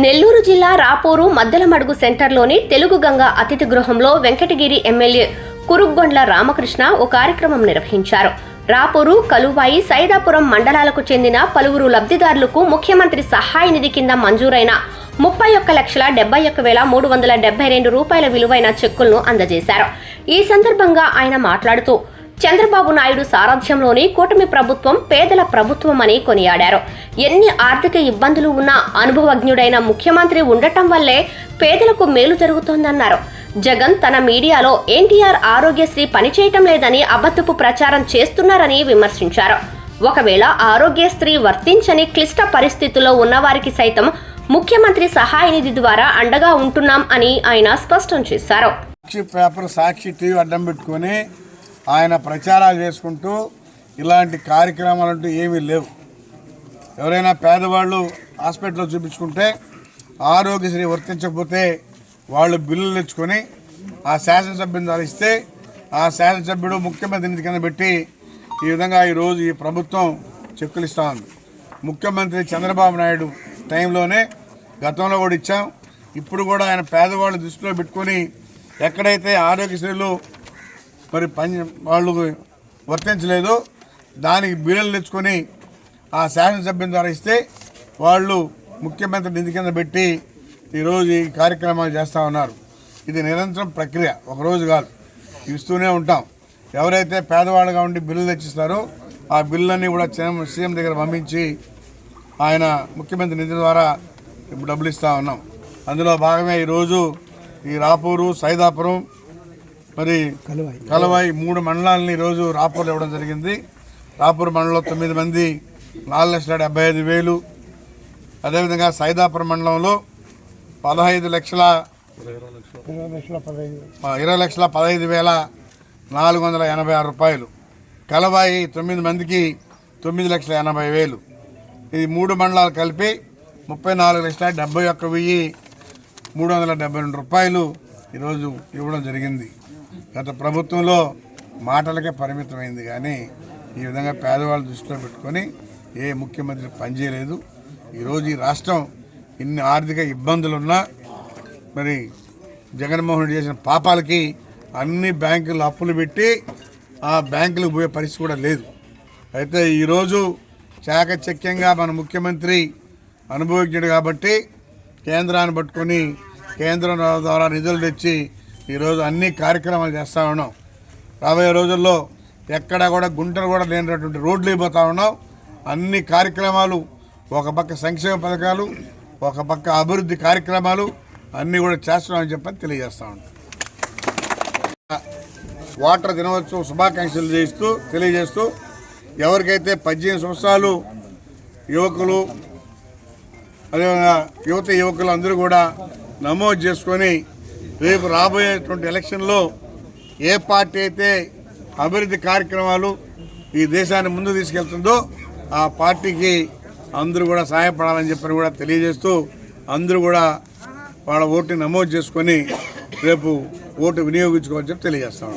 నెల్లూరు జిల్లా రాపూరు మద్దెలమడుగు సెంటర్లోని తెలుగు గంగ అతిథి గృహంలో వెంకటగిరి ఎమ్మెల్యే కురుగ్గొండ్ల రామకృష్ణ ఓ కార్యక్రమం నిర్వహించారు. రాపూరు, కలువాయి, సైదాపురం మండలాలకు చెందిన పలువురు లబ్ధిదారులకు ముఖ్యమంత్రి సహాయ నిధి కింద మంజూరైన 31,71,372 రూపాయల విలువైన చెక్కులను అందజేశారు. ఈ సందర్భంగా ఆయన మాట్లాడుతూ చంద్రబాబు నాయుడు సారథ్యంలోని కూటమి ప్రభుత్వం పేదల ప్రభుత్వమని కొనియాడారు. ఎన్ని ఆర్థిక ఇబ్బందులు ఉన్నా అనుభవజ్ఞుడైన ముఖ్యమంత్రి ఉండటం వల్లే పేదలకు మేలు జరుగుతోందన్నారు. జగన్ తన మీడియాలో ఎన్టీఆర్ ఆరోగ్యశ్రీ పనిచేయటం లేదని అబద్ధపు ప్రచారం చేస్తున్నారని విమర్శించారు. ఒకవేళ ఆరోగ్యశ్రీ వర్తించని క్లిష్ట పరిస్థితుల్లో ఉన్నవారికి సైతం ముఖ్యమంత్రి సహాయ నిధి ద్వారా అండగా ఉంటున్నాం అని ఆయన స్పష్టం చేశారు. సాక్షి టీవీ అడ్డం పెట్టుకొని ఆయన ప్రచారాలు చేసుకుంటూ ఇలాంటి కార్యక్రమాలంటూ ఏమీ లేవు. ఎవరైనా పేదవాళ్ళు హాస్పిటల్లో చూపించుకుంటే ఆరోగ్యశ్రీ వర్తించకపోతే వాళ్ళు బిల్లులు తెచ్చుకొని ఆ శాసనసభ్యుని ద్వారా ఇస్తే ఆ శాసనసభ్యుడు ముఖ్యమంత్రి నిధి కింద పెట్టి ఈ విధంగా ఈరోజు ఈ ప్రభుత్వం చెక్కులు ఇస్తూ ఉంది. ముఖ్యమంత్రి చంద్రబాబు నాయుడు టైంలోనే గతంలో కూడా ఇచ్చాం. ఇప్పుడు కూడా ఆయన పేదవాళ్ళు దృష్టిలో పెట్టుకొని ఎక్కడైతే ఆరోగ్యశ్రీలు మరి వాళ్ళు వర్తించలేదు దానికి బిల్లులు తెచ్చుకొని ఆ శాసనసభ్యుని ద్వారా ఇస్తే వాళ్ళు ముఖ్యమంత్రి నిధి కింద పెట్టి ఈరోజు ఈ కార్యక్రమాలు చేస్తూ ఉన్నారు. ఇది నిరంతరం ప్రక్రియ, ఒకరోజు కాదు, ఇస్తూనే ఉంటాం. ఎవరైతే పేదవాళ్ళుగా ఉండి బిల్లులు తెచ్చిస్తారో ఆ బిల్లులన్నీ కూడా సీఎం దగ్గర పంపించి ఆయన ముఖ్యమంత్రి నిధి ద్వారా ఇప్పుడు డబ్బులు ఇస్తూ ఉన్నాం. అందులో భాగమే ఈరోజు ఈ రాపూరు, సైదాపురం, మరి కలవాయి 3 మండలాలని ఈరోజు రాపూర్లో ఇవ్వడం జరిగింది. రాపూర్ మండలంలో 9 మంది 4,75,000, అదేవిధంగా సైదాపురం మండలంలో 20,15,486 రూపాయలు, కలవాయి 9 మందికి 9,80,000. ఇది 3 మండలాలు కలిపి 34,71,372 రూపాయలు ఈరోజు ఇవ్వడం జరిగింది. గత ప్రభుత్వంలో మాటలకే పరిమితమైంది కానీ ఈ విధంగా పేదవాళ్ళ దృష్టిలో పెట్టుకొని ఏ ముఖ్యమంత్రి పనిచేయలేదు. ఈరోజు ఈ రాష్ట్రం ఇన్ని ఆర్థిక ఇబ్బందులున్నా మరి జగన్మోహన్ రెడ్డి చేసిన పాపాలకి అన్ని బ్యాంకులు అప్పులు పెట్టి ఆ బ్యాంకులకు పోయే పరిస్థితి కూడా లేదు. అయితే ఈరోజు చాకచక్యంగా మన ముఖ్యమంత్రి అనుభవజ్ఞుడు కాబట్టి కేంద్రాన్ని పట్టుకొని కేంద్రం ద్వారా నిధులు తెచ్చి ఈరోజు అన్ని కార్యక్రమాలు చేస్తూ ఉన్నాం. రాబోయే రోజుల్లో ఎక్కడా కూడా గుంటలు కూడా లేనటువంటి రోడ్లు అయిపోతూ ఉన్నాం. అన్ని కార్యక్రమాలు, ఒక పక్క సంక్షేమ పథకాలు, ఒక పక్క అభివృద్ధి కార్యక్రమాలు అన్నీ కూడా చేస్తున్నామని చెప్పని తెలియజేస్తూ ఉంటాం. వాటర్ దినోత్సవం శుభాకాంక్షలు తెలియజేస్తూ ఎవరికైతే 18 సంవత్సరాలు యువకులు, అదేవిధంగా యువకులు అందరూ కూడా నమోదు చేసుకొని రేపు రాబోయేటువంటి ఎలక్షన్లో ఏ పార్టీ అయితే అభివృద్ధి కార్యక్రమాలు ఈ దేశాన్ని ముందు తీసుకెళ్తుందో ఆ పార్టీకి అందరూ కూడా సహాయపడాలని చెప్పని కూడా తెలియజేస్తూ అందరూ కూడా వాళ్ళ ఓటుని నమోదు చేసుకొని రేపు ఓటు వినియోగించుకోవాలని చెప్పి తెలియజేస్తాం.